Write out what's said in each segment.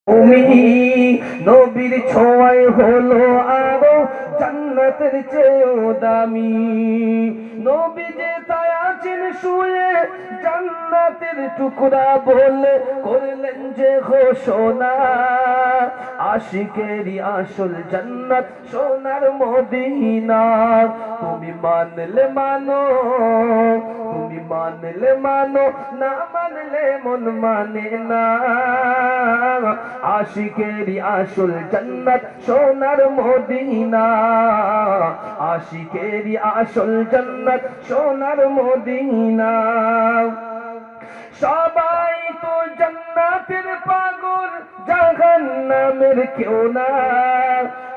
তুমি নবীর ছোঁয়ায় হলো আরো জান্নাতের চেয়েও দামি। নবী যে তাই আছেন শুয়ে জান্নাতের টুকরা বলে করলেন যে ঘোষণা। আশিকেরই আসল জান্নাত সোনার মদিনা। তুমি মানলে মানো, তুমি মানলে মানো, না মানলে মন মানে না। আশিকেরই আসল জান্নাত সোনার মদিনা। আশিকেরই আসল জান্নাত সোনার মদিনা। সবাই তো জান্নাতের পাগল, জাহান্নামের কেউ না।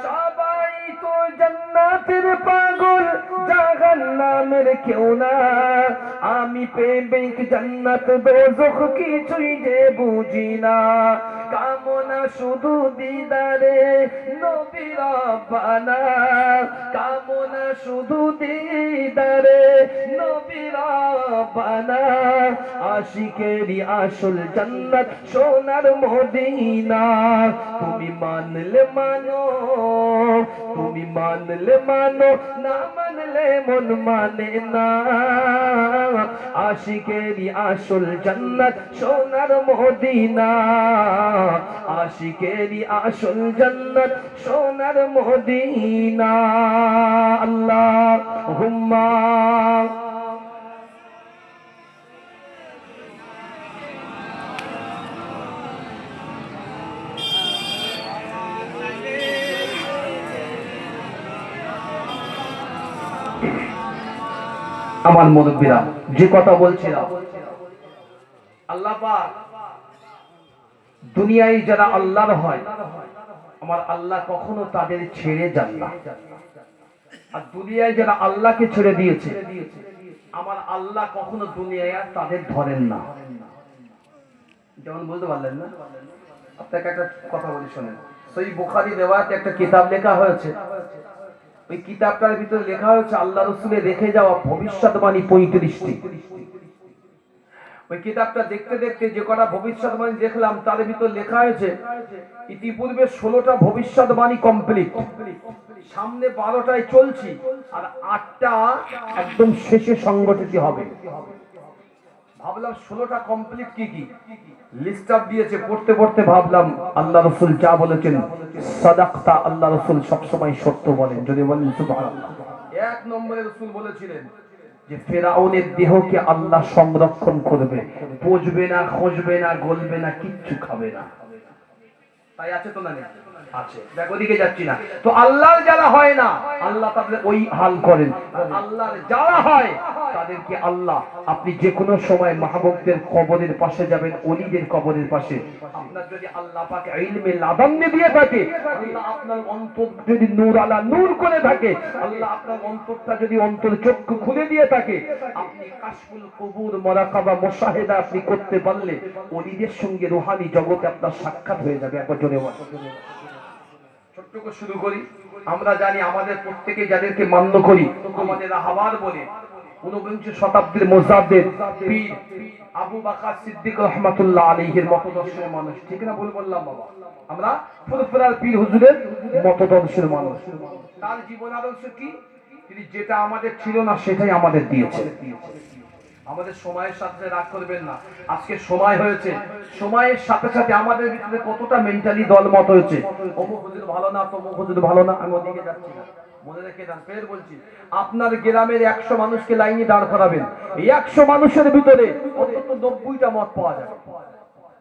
সবাই তো জান্নাতের পাগল, জাহান্নামের কেউ না। আমি প্রেমিক জান্নাত দোজখ কিছুই যে বুঝি না। কামনা শুধু দিদারে নবী রাব্বানা। কামনা শুধু দিদারে নবী রাব্বানা। আশিকেরই আসল জান্নাত সোনার মদিনা। তুমি মানলে মানো, তুমি মানলে মানো, না মানলে মন মানে না। আশিকেরই আসল জান্নাত সোনার মদিনা। আশিকেরই আসল জান্নাত সোনার মদিনা। আল্লাহুম্মা আমার মুরব্বীরা যে কথা বলছিলাম, আল্লাহ পাক দুনিয়ায় যারা আল্লাহর হয়, আমার আল্লাহ কখনো তাদের ছেড়ে যান না। আর দুনিয়ায় যারা আল্লাহকে ছেড়ে দিয়েছে, আমার আল্লাহ কখনো দুনিয়ায় আর তাদের ধরেন না। যেমন বলতে পারলেন না, আপনাকে একটা কথা বলি শোনেন। সহিহ বুখারী রিওয়ায়াতে একটা কিতাব লেখা হয়েছে। ওই কিতাবটার ভিতরে লেখা হয়েছে আল্লাহ রাসূলের রেখে যাওয়া ভবিষ্যৎবাণী 35টি। ওই কিতাবটা দেখতে দেখতে যে কটা ভবিষ্যৎবাণী দেখলাম, তার ভিতর লেখা হয়েছে ইতিপূর্বে 16টা ভবিষ্যৎবাণী কমপ্লিট, সামনে 12টায় চলছি, আর 8টা একদম শেষে সংগঠিত হবে। ভাবলাম 16টা কমপ্লিট কি কি লিস্ট আপ দিয়েছে, পড়তে পড়তে ভাবলাম আল্লাহ রাসূল যা বলেছেন সাদাকতা, আল্লাহ রাসূল সবসময় সত্য বলেন। যদি বলেন সুবহানাল্লাহ। এক নম্বরে রাসূল বলেছিলেন যে ফেরাউনের দেহকে আল্লাহ সংরক্ষণ করবে, পচবে না, খসবে না, গলবে না, কিচ্ছু খাবে না। তাই আছে তো না? আছে। দেখ ওদিকে যাচ্ছি না। তো আল্লাহর যারা হয় না, আল্লাহ তাদের ওই হাল করেন। আল্লাহর যারা হয় তাদেরকে আল্লাহ, আপনি যে কোনো সময় মাহবুবদের কবরের পাশে যাবেন, ওলিদের কবরের পাশে, আপনার যদি আল্লাহ পাক ইলমে লাদান্নি দিয়ে থাকে, আল্লাহ আপনার অন্তর যদি নূর আলা নূর করে থাকে, আল্লাহ আপনার অন্তরটা যদি অন্তর চক্ষু খুলে দিয়ে থাকে, আপনি কাশফুল কুবুর মুরাকাবা মুশাহিদা আপনি করতে পারলে ওলিদের সঙ্গে রূহানি জগতে আপনার সাক্ষাৎ হয়ে যাবে। একবার জোরে বল। ছোট্ট করে শুরু করি। আমরা জানি আমাদের প্রত্যেকে যাদেরকে মান্য করি, আমাদের রাহবার বলে 19 শতাব্দীর মুজাদ্দিদ পীর আবু বকর সিদ্দিক রাহমাতুল্লাহ আলাইহির মতদর্শের মানুষ, ঠিক না? ভুল বললাম বাবা? আমরা ফুরফুরার পীর হুজুরের মতদর্শের মানুষ। তার জীবন আদর্শ কি? তিনি যেটা আমাদের ছিল না সেটাই আমাদের দিয়েছে। আমাদের সময়ের সাথে রাগ করবেন না। আজকে সময় হয়েছে, সময়ের সাথে সাথে আমাদের ভিতরে কতটা মেন্টালি দলমত হয়েছে। অমুক হুজুর ভালো না, তমুক হুজুর ভালো না, আমি ওদিকে যাচ্ছি না। মনে রেখে দেন, ফের বলছি, আপনার গ্রামের 100 মানুষকে লাইনে দাঁড় করাবেন, এই 100 মানুষের ভিতরে অন্তত 90টা মত পাওয়া যাবে।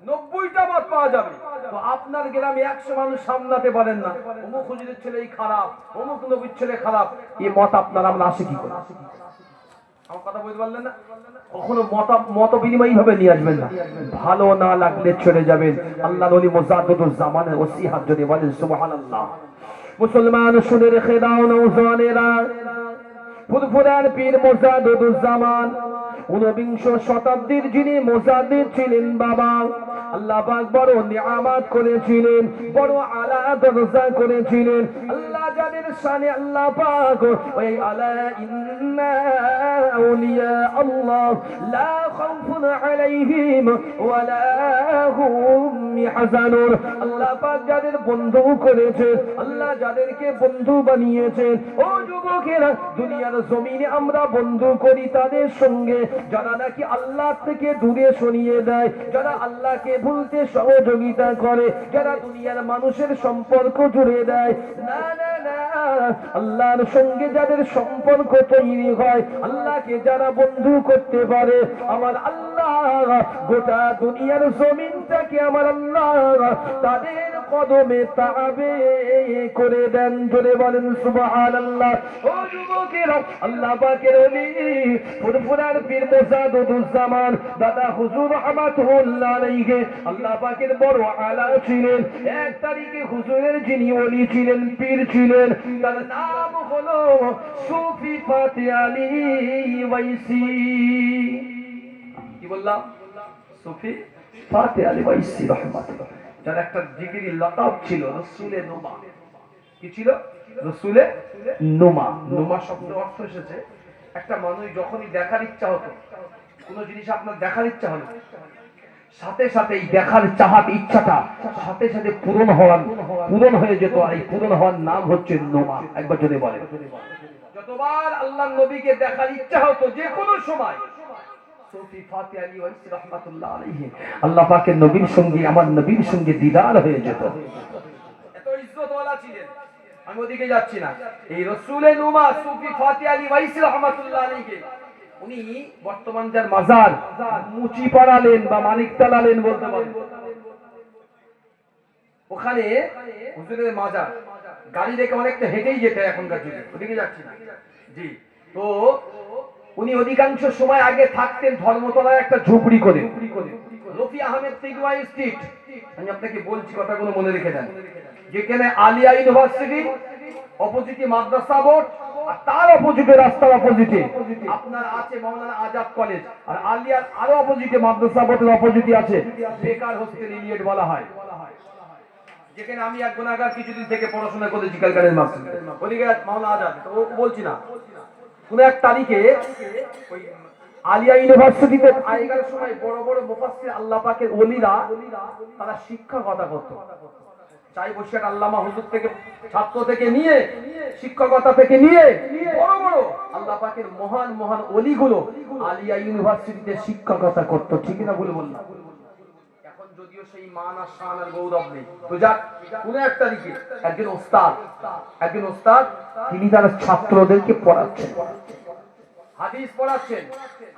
90টা মত পাওয়া যাবে। তো আপনার গ্রামে 100 মানুষ সামলাতে পারেন না, অমুক হুজুরের ছেলেই খারাপ, অমুক নবীর ছেলে খারাপ, এই মত আপনার আমরা আসে কি করে? আমার কথা বুঝতে পারলেন না? কখনো মত বিনিময় ভাবে নিয়ে আসবেন না। ভালো না লাগলে ছেড়ে যাবেন। আল্লাহর ওলি মুজাদ্দিদুল জামানের ওসিহাত যদি বলেন সুবহানাল্লাহ। মুসলমান শুনে রেখে দাও নওজওয়ানেরা, ফুরফুরার পীর মুজাদ্দিদুল জামান 19 শতাব্দীর যিনি মুজাদ্দিদ ছিলেন বাবা, আল্লাহ পাক বড় নিয়ামত করেছিলেন, বড় আলা দরজা করেছিলেন। আল্লাহ যাদের শানে আল্লাহ পাক ওই আলা ইন্না আউলিয়া আল্লাহ লা খাউফুন আলাইহিম ওয়ালা হুম ইয়াহজানুন। আল্লাহ পাক যাদের বন্ধু করেছে, আল্লাহ যাদেরকে বন্ধু বানিয়েছে, ও যুবকেরা দুনিয়ার জমিনে আমরা বন্ধু করি তাদের সঙ্গে যারা নাকি আল্লাহ থেকে দূরে সরিয়ে দেয়, যারা আল্লাহকে ভুলতে সহযোগিতা করে, যারা দুনিয়ার মানুষের সম্পর্ক জুড়ে দেয়। না না না, আল্লাহর সঙ্গে যাদের সম্পর্ক তৈরি হয়, আল্লাহকে যারা বন্ধু করতে পারে, আমার আল্লাহ গোটা দুনিয়ার জমিনটাকে আমার আল্লাহ তাদের কদমে তাবে করে দেন। জোরে বলেন সুবহানাল্লাহ। ও যুবকেরা আল্লাহ পাকের ওলি ফুরফুরার পীর মোসাদুজ্জামান দাদা হুজুর রহমাতুল্লাহ আলাইহি আল্লাহ পাকের বড় আলা ছিলেন। 1 তারিখে হুজুরের যিনি ওলি ছিলেন, পীর ছিলেন, তার নাম হলো সুফি ফাতে আলী ওয়াইসি। কি বললাম? সুফি ফাতে আলী ওয়াইসি রাহমাতুল্লাহ, যার একটা জিগরি লতাব ছিল রসুলে নুমা। কি ছিল? রসুলে নুমা। নুমা শব্দের অর্থ এসেছে একটা মানুষ যখনই দেখার ইচ্ছা হতো, কোন জিনিস আপনার দেখার ইচ্ছা হলো, সাথে সাথে এই দেখার চাহাত ইচ্ছাটা সাথে সাথে পূরণ হয়ে যেত। আর এই পূরণ হওয়ার নাম হচ্ছে নুমা। একবার যদি বলে, যতবার আল্লাহর নবীকে দেখার ইচ্ছা হতো যে কোনো সময়, সুফি ফাতে আলী ওয়াইসি রাহমাতুল্লাহ আলাইহি আল্লাহ পাকের নবীর সঙ্গে আমার নবীর সঙ্গে দিদার হয়ে যেত। এত ইজ্জতওয়ালা ছিলেন। আমি ওদিকে যাচ্ছি না। এই রসুলে নুমা সুফি ফাতে আলী ওয়াইসি রাহমাতুল্লাহ আলাইহি উনি বর্তমান যার মাজার মুচিপাড়া লেন বা মানিকতলা লেন বলতে পারেন, ওখানে হুজুরের মাজার। গাড়ি রেখে অনেকটা হেঁটেই যেতে এখনকার যুগে, ওদিকে যাচ্ছি না। জি, তো উনি অধিকাংশ সময় আগে থাকতেন ধর্মতলায় একটা ঝুপড়ি করে, রফি আহমেদ তিগওয়াই স্ট্রিট। আমি আপনাকে বলছি, কথাগুলো মনে রেখে দেন। যেখানে আলিয়া ইউনিভার্সিটি অপোজিটে মাদ্রাসা বোর্ড, আর তার অপোজিটে রাস্তার অপোজিটে আপনার আছে মাওলানা আজাদ কলেজ, আর আলিয়ার আরো অপোজিটে মাদ্রাসা বোর্ডের অপোজিটে আছে বেকার হোস্টেল ইলিয়েট বলা হয়, যেখানে আমি এক গুনাহগার কিছুদিন থেকে পড়াশোনা করেছি ক্যালকাটার মাদ্রাসা। ওদিকে মাওলানা আজাদ, ও বলছি না। কোন এক তারিখে ওই আলিয়া ইউনিভার্সিটিতে আগেকার সময় বড় বড় মুফাসসির আল্লাহ পাকের ওলিরা তারা শিক্ষকতা করত। চাই বসিয়ার আল্লামা হুজুর থেকে, ছাত্র থেকে নিয়ে, শিক্ষকতা থেকে নিয়ে বড় বড় আল্লাহ পাকের মহান মহান ওলিগুলো আলিয়া ইউনিভার্সিটিতে শিক্ষকতা করত। ঠিক না ভুল বললাম? এখন যদিও সেই মান আর শান আর গৌরব নেই। তো যাক, কোন এক তারিখে একজন ওস্তাদ তিনি তার ছাত্রদেরকে পড়াচ্ছেন, হাদিস পড়াচ্ছেন।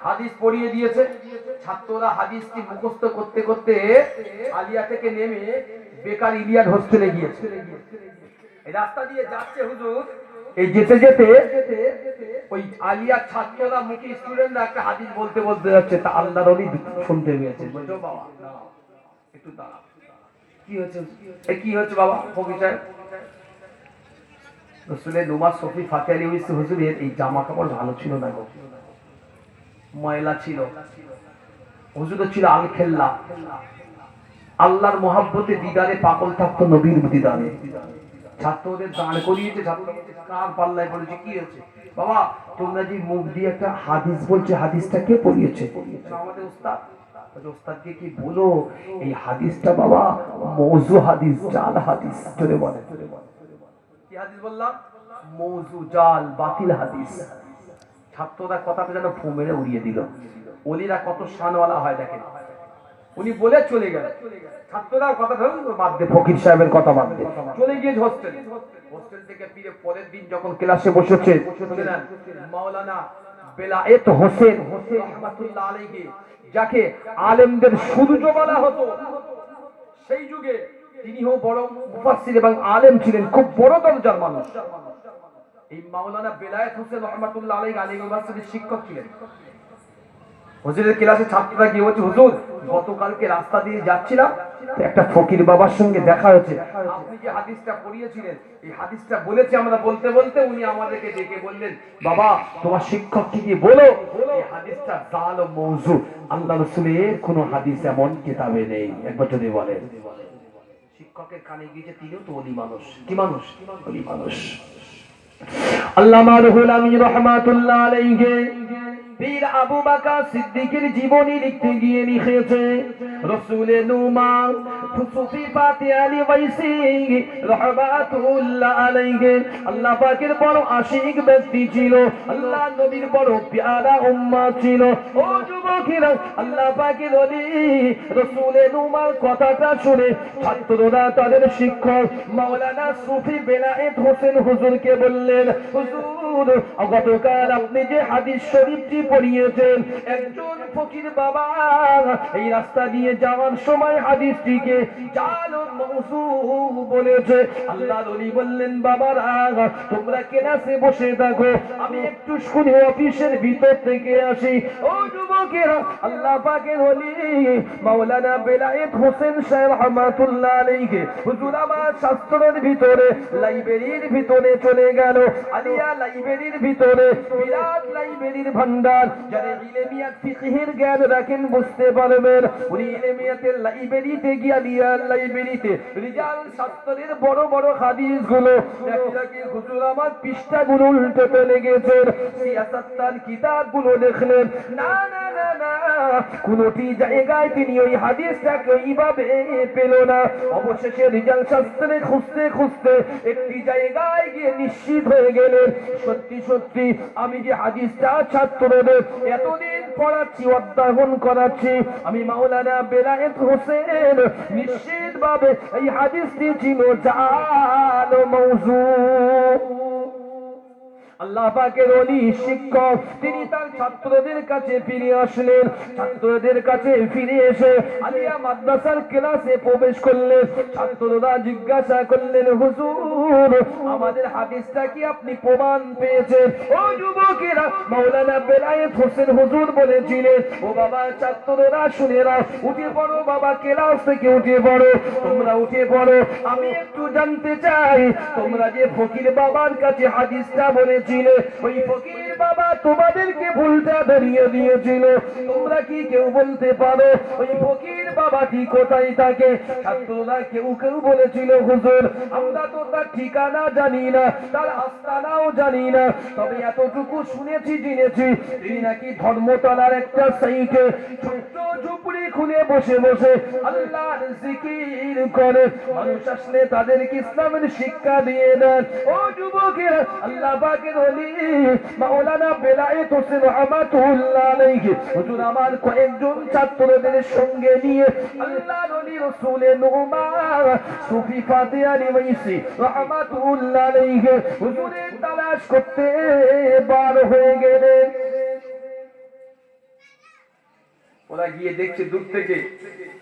হাদিস পড়িয়ে দিয়েছে, ছাত্ররা হাদিসটি মুখস্থ করতে করতে আলিয়া থেকে নেমে বেকার ইলিয়াট হোস্টেলে গিয়েছে। এই রাস্তা দিয়ে যাচ্ছে হুজুর, এই যেতে যেতে ওই আলিয়ার ছাত্ররা মুখী স্টুডেন্টরা একটা হাদিস বলতে বলতে যাচ্ছে, তা আল্লাহর ওলি শুনতে পেয়েছে। বলছো বাবা একটু দাঁড়া, কি হয়েছে বাবা? ফকির সাহেব, রসুলে নুমা সুফি ফাতে আলী ওয়াইসি হুজুরের এই জামা কাপড় ভালো ছিল না গো, ময়লা ছিল। হুজুরের ছিল আলখেল্লা, আল্লাহর মহাব্বতে দিদারে পাগল থাকতো, নবীর দিদারে। ছাত্রদের দাঁড় করিয়েছে, কার পাল্লায় বলেছে, কি হয়েছে বাবা? তোমরা যে মুখ দিয়ে একটা হাদিস বলছে, হাদিসটা কে পড়িয়েছে? আমাদের উস্তাদ। ওস্তাদকে কি বলো, এই হাদিসটা বাবা মওযু হাদিস, জাল হাদিস। জোরে বলে, কি হাদিস বললাম? মওযু, জাল, বাতিল হাদিস। ছাত্ররা কথাটা যেন ফু মেরে উড়িয়ে দিল। ওলিরা কত শানওয়ালা হয় দেখেন। উনি বলে চলে গেল, ছাত্ররা কথা ধরুন বাদ দে, ফকির সাহেবের কথা বাদ দে, চলে গিয়ে হোস্টেল থেকে ফিরে পরের দিন যখন ক্লাসে বসেছে, মাওলানা বেলায়েত হোসেন রাহমাতুল্লাহ আলাইহি, যাকে আলেমদের সূর্য বলা হতো সেই যুগে, তিনিও বড় মুফাসসির এবং আলেম ছিলেন, খুব বড় দরজার মানুষ। এই মাওলানা বেলায়েত হোসেন রাহমাতুল্লাহ আলাইহি আলী ইউনিভার্সিটির শিক্ষক ছিলেন। হুজুরের ক্লাসে ছাত্ররা গিয়ে বলছে, হুজুর গতকালকে রাস্তা দিয়ে যাচ্ছিলাম, একটা ফকির বাবার সঙ্গে দেখা হয়েছে, আপনি যে হাদিসটা পড়িয়েছিলেন, এই হাদিসটা বলেছে। আমরা বলতে বলতে উনি আমাদেরকে ডেকে বললেন, বাবা তোমার শিক্ষককে গিয়ে বলো এই হাদিসটা জাল ও মওযু, আল্লাহ রাসূলের কোনো হাদিস এমন কিতাবে নেই। একবার যদি বলেন, শিক্ষকের কানে গিয়েছে, তিনিও তো ওলি মানুষ। কি মানুষ? ওলি মানুষ। আল্লামা রুহুল আমিন রাহমাতুল্লাহ আলাইহি পীর আবু বকর সিদ্দিকের জীবনী লিখতে গিয়ে লিখেছে, রাসূলে নুমা সুফি ফাতি আলী ওয়াইসি রাহমাতুল্লাহ আলাইহি আল্লাহ পাকের বড় আশিক ব্যক্তি ছিল, আল্লাহ নবীর বড় প্যারা উম্মত ছিল। ও যুবকেরা, আল্লাহ পাকের ওলি রাসূলে নুমার কথাটা শুনে ছাত্ররা তাদের শিক্ষক মাওলানা সুফি বেলায়েত হোসেন হুজুরকে বললেন, হুজুর গতকাল আপনি যে হাদিস শরীফটি পড়িয়েছেন, একজন ফকির বাবা এই রাস্তা দিয়ে যাওয়ার সময় হাদিসটিকে জাল মওযু বলেছে। আল্লাহর ওলি বললেন, বাবারা তোমরা ক্লাসে বসে থাকো, আমি একটু শুনে অফিসের ভিতর থেকে আসি। ও যুবকেরা, আল্লাহ পাকের ওলি মাওলানা বেলায়েত হোসেন সাহেব রহমাতুল্লাহ আলাইহি হুজুর আমার শাস্ত্রের ভিতরে লাইব্রেরির ভিতরে চলে গেল। আলিয়া লাইব্রেরির ভিতরে বিরাট লাইব্রেরির ভান্ডার, যারা ইলমিয়াত ফিকহের জ্ঞান রাখেন বুঝতে পারবেন। উনি ইলমিয়াতের লাইব্রেরিতে গিয়ে আলিয়া লাইব্রেরিতে রিজাল শাস্ত্রের বড় বড় হাদিসগুলো একটাকে হুজুর আমার পৃষ্ঠাগুলো উল্টাতে লেগেছেন। সিয়াসাত্তার কিতাবগুলো দেখলেন, না না না না, কোনটি জায়গায় তিনি ওই হাদিসটাকে ওইভাবে পেল না। অবশেষে রিজাল শাস্ত্রে খুঁজতে খুঁজতে একটি জায়গায় গিয়ে নিশ্চিত হয়ে গেলেন, সত্যি সত্যি আমি যে হাদিসটা ছাত্রদের এতদিন পড়াচ্ছি, অধ্যয়ন করাচ্ছি, আমি মাওলানা বেলায়েত হোসেন নিশ্চিতভাবে এই হাদিসটি ছিল জাল মওযু। আল্লাহ পাকের ওলি শিক্ষক তিনি তার ছাত্রদের কাছে ফিরে আসলেন। ছাত্রদের কাছে ফিরে এসে আলিয়া মাদ্রাসার ক্লাসে প্রবেশ করলেন। ছাত্ররা জিজ্ঞাসা করলেন, হুজুর আমাদের হাদিসটা কি আপনি প্রমাণ পেয়েছেন? ও যুবকেরা, মাওলানা বেলায়েত হোসেন হুজুর বলেছিলেন, ও বাবা ছাত্ররা শুনে নাও, উঠে পড়ো বাবা, ক্লাস থেকে উঠে পড়ো, তোমরা উঠে পড়ো। আমি একটু জানতে চাই, তোমরা যে ফকির বাবার কাছে হাদিসটা বলে ওই ফকির বাবা তোমাদেরকে ভুলটা ধরিয়ে দিয়েছিল, তোমরা কি কেউ বলতে পারো ওই ফকির বাবাটি কোথায় থাকে? ছাত্ররা কেউ কেউ বলেছিল, হুজুর আমরা তো তার ঠিকানা জানি না, তার আস্তানাও জানি না, তবে এতটুকু শুনেছি জেনেছি তিনি নাকি ধর্মতলার একটা সাইটে ছোট্ট ঝুপড়ি খুলে বসে বসে আল্লাহর জিকির করে, মানুষ আসলে তাদেরকে ইসলামের শিক্ষা দিয়ে দেন। ও যুবকেরা, আল্লাহ পাকের ওলি মাওলানা বেলায়েত হোসেন রহমাতুল্লাহ আলাইহি হুজুর আমার কয়েকজন ছাত্রদের সঙ্গে নিয়ে আল্লাহর ওলি রাসূলে নুমা সুফি ফাতি আলী ওয়াইসি রহমাতুল্লাহ আলাইহি হুজুরের তালাশ করতে বার হয়ে গেলেন। ওরা গিয়ে দেখছে দূর থেকে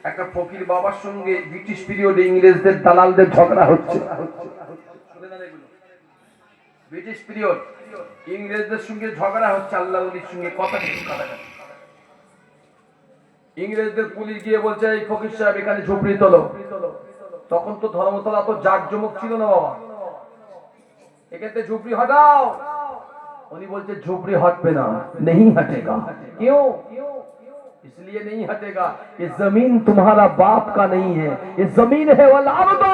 একটা ফকির বাবার সঙ্গে ব্রিটিশ পিরিয়ডে ইংরেজদের দালালদের ঝগড়া হচ্ছে। ব্রিটিশ পিরিয়ড ইংরেজদের সঙ্গে ঝগড়া হচ্ছে, আল্লাহ ওলির সঙ্গে কথা কাটাকাটি। ইংরেজদের পুলিশ গিয়ে বলছে, এই ফকির সাহেব এখানে ঝুপড়ি তোলো। তখন তো ধর্মতলা তো জাঁকজমক ছিল না বাবা, এখানে ঝুপড়ি হটাও। উনি বলছে ঝুপড়ি হটবে না, नहीं हटेगा। क्यों? इसलिए नहीं हटेगा, ये जमीन तुम्हारा बाप का नहीं है, ये जमीन है वल-अर्दा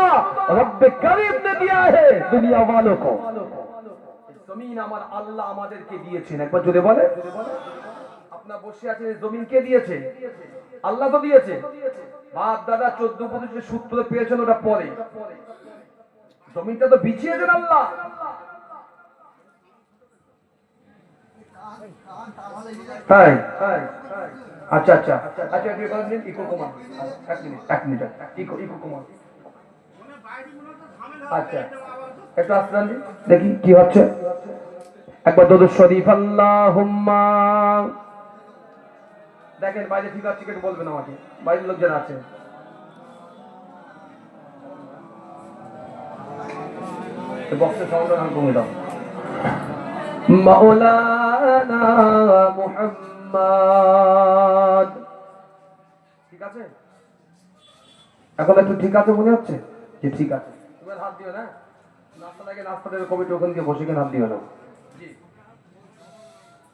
रब्ब करीम ने दिया है दुनिया वालों को। জমিন আমার আল্লাহ আমাদেরকে দিয়েছেন। একবার জোরে বলে, আপনার বসে আছেন এই জমিন কে দিয়েছে? আল্লাহ তো দিয়েছে। বাপ দাদা 14 পুরুষের সূত্র পেয়েছেন, ওটা পরে, জমিনটা তো বিছিয়েছেন আল্লাহ। তাই আচ্ছা আচ্ছা আচ্ছা, ইকো কমান, এক মিনিট ইকো কমান। আচ্ছা একটু আসলেন দেখি কি হচ্ছে। একবার দরুদ শরীফ আল্লাহুম্মা। দেখেন বাইরে ঠিক আছে কেটে বলবেন আমাকে, বাইরের লোকজন আছে। বক্সের সাউন্ড না কমে দাও। মাওলানা মুহাম্মদ, ঠিক আছে এখন একটু ঠিক আছে মনে হচ্ছে? যে ঠিক আছে, তুমি হাত দিও না, নাস্তা লাগে নাস্তা দেবে কমিটি, ওখান থেকে বসে কেন হাত দিও না। জি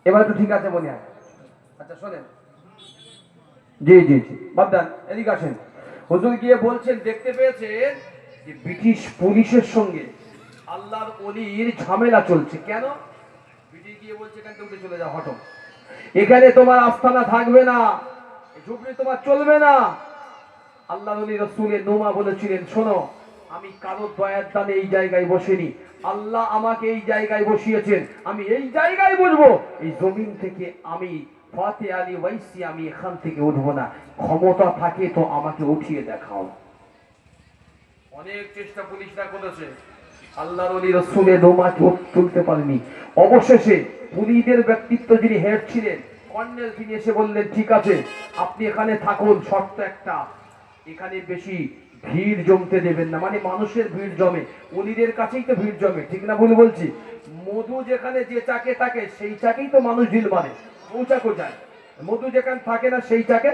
এবার একটু ঠিক আছে মনে হয়। আচ্ছা শোনেন, জি জি জি বাদ দেন, এদিকে আসেন। হুজুর গিয়ে বলছেন দেখতে পেয়েছেন যে ব্রিটিশ পুলিশের সঙ্গে আল্লাহর ওলির ঝামেলা চলছে। কেন? ব্রিটিশ গিয়ে বলছে এখান থেকে উঠে চলে যাও, হটো, এখানে তোমার আস্তানা থাকবে না, ঝুপড়ি তোমার চলবে না। আল্লাহর ওলি রাসূলের নোমা বলেছিলেন, শোনো, আমি কারোর দয়ার দানে এই জায়গায় বসিনি, আল্লাহ আমাকে এই জায়গায় বসিয়েছেন, আমি এই জায়গায় বসবো। এই জমিন থেকে আমি ফাতে আলী ওয়াইসি, আমি এখান থেকে উঠবো না, ক্ষমতা থাকে তো আমাকে উঠিয়ে দেখাও। অনেক চেষ্টা পুলিশরা করেছে, আল্লাহর ওলি রাসূলের নোমাকে তুলতে পারেনি। অবশেষে পুলিশের ব্যক্তিত্ব যিনি হেড ছিলেন, কর্নেল, তিনি এসে বললেন, ঠিক আছে আপনি এখানে থাকুন, শর্ত একটা, এখানে বেশি ভিড় জমতে দেবেন না। মানে মানুষের ভিড় জমে, অলিদের কাছেই তো ভিড় জমে, ঠিক না ভুল বলছি? মধু যেখানে যে চাকে থাকে সেই চাকেই তো মানুষ ঢিল মারে, মৌচাকও যায়। মধু যেখানে থাকে না সেই চাকে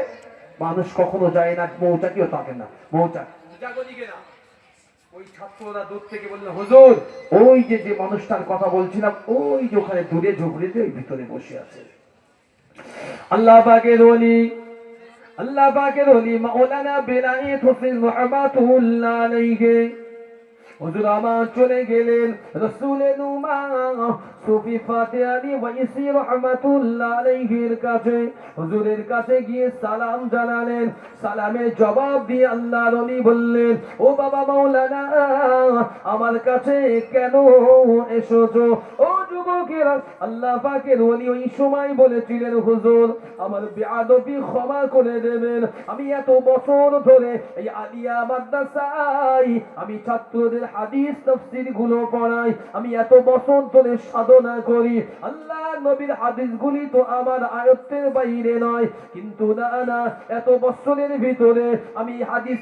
মানুষ কখনো যায় না, মৌচাকিও থাকে না। মৌচাক জাগদিকে না। ওই ছাত্ররা দূর থেকে বললেন, হুজুর ওই যে যে মানুষটার কথা বলছিলাম, ওই যে ওখানে দূরে ঝুপড়িতে ওই ভিতরে বসে আছে। আল্লাহ পাকের ওলি, আল্লাহ পাকের ওলি মাওলানা বেলায়েত হোসেন রহমাতুল্লাহ আলাইহি হুজুর আমার চলে গেলেন রাসূলের নুমা সুফি ফাতে আলী ওয়াইসি রহমাতুল্লাহ আলাইহির কাছে। হুজুরের কাছে গিয়ে সালাম জানালেন। সালামের জবাব দিয়ে আল্লাহর ওলি বললেন, ও বাবা মাওলানা, আমার কাছে কেন এসেছো? ও যুবকেরা, আল্লাহ পাকের ওলি ওই সময় বলেছিলেন, হুজুর আমার বেয়াদবি ক্ষমা করে দেবেন, আমি এত বছর ধরে এই আলিয়া মাদ্রাসায় আমি ছাত্রদের হাদিস তাফসীর গুলো পড়াই, আমি এত বছর ধরে সাধনা করি, আল্লাহ নবীর হাদিস গুলি তো আমার আয়ত্তের বাইরে নয়, কিন্তু না না, এত বছরের ভিতরে আমি হাদিস